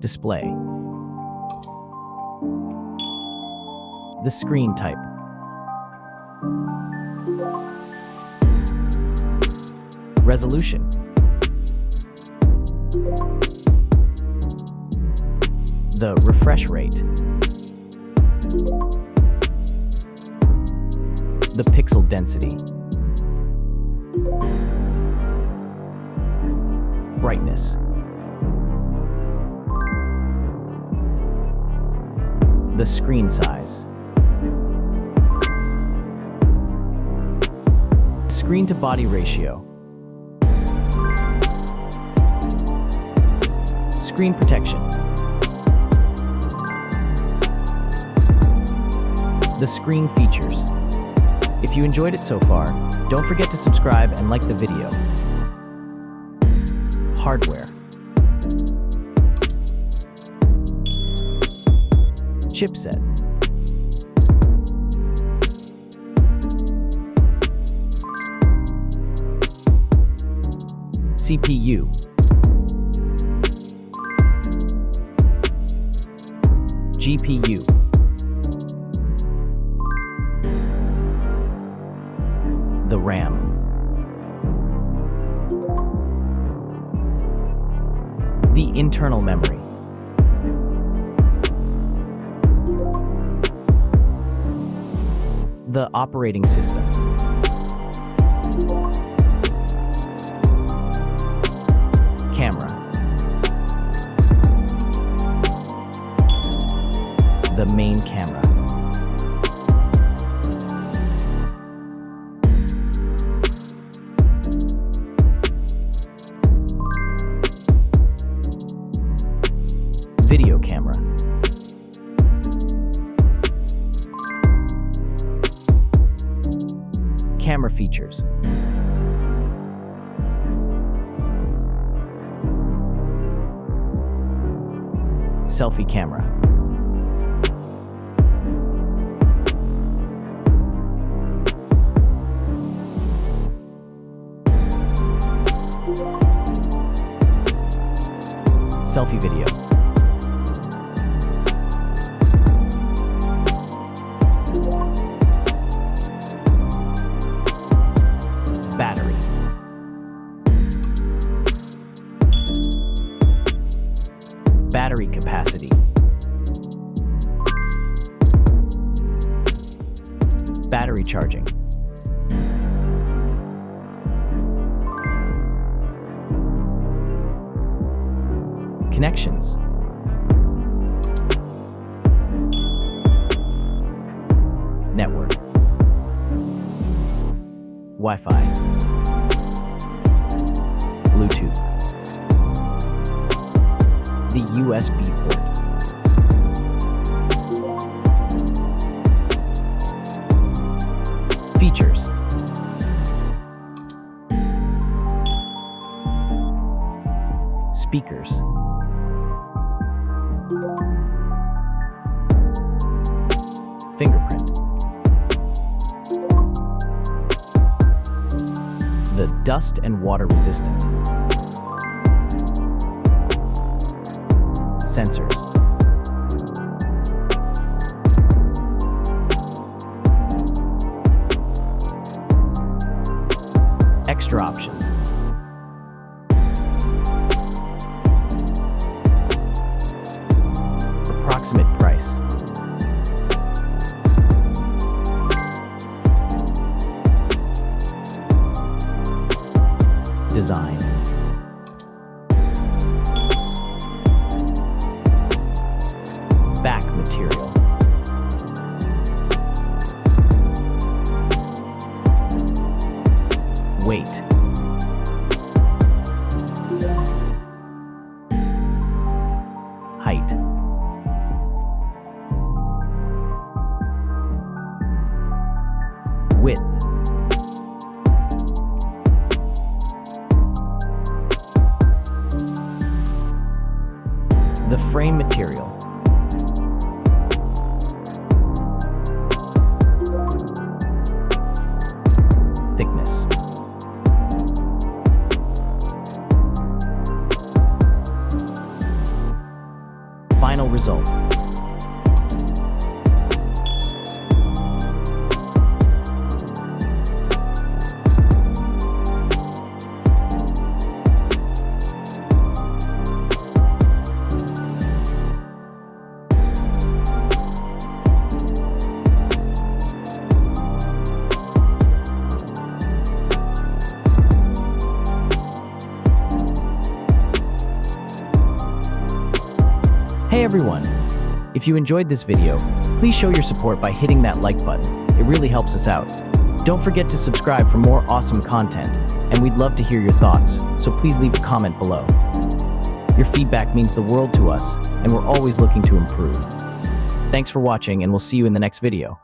Display. The screen type. Resolution. The refresh rate. The pixel density. Brightness. The screen size. Screen to body ratio. Screen protection. The screen features. If you enjoyed it so far, don't forget to subscribe and like the video. Hardware. Chipset. CPU. GPU. The RAM. The internal memory. The operating system. Camera. The main camera. Video camera. Camera features. Selfie camera. Selfie video. Battery. Battery capacity. Battery charging. Connections. Network. Wi-Fi. Bluetooth. The USB port. Features. Speakers. Fingerprint. The dust and water resistant. Sensors. Extra options. Approximate price. Design. Back material. Weight. Height. Width. The frame material. Thickness. result. Hey everyone! If you enjoyed this video, please show your support by hitting that like button. It really helps us out. Don't forget to subscribe for more awesome content, and we'd love to hear your thoughts, so please leave a comment below. Your feedback means the world to us, and we're always looking to improve. Thanks for watching, and we'll see you in the next video.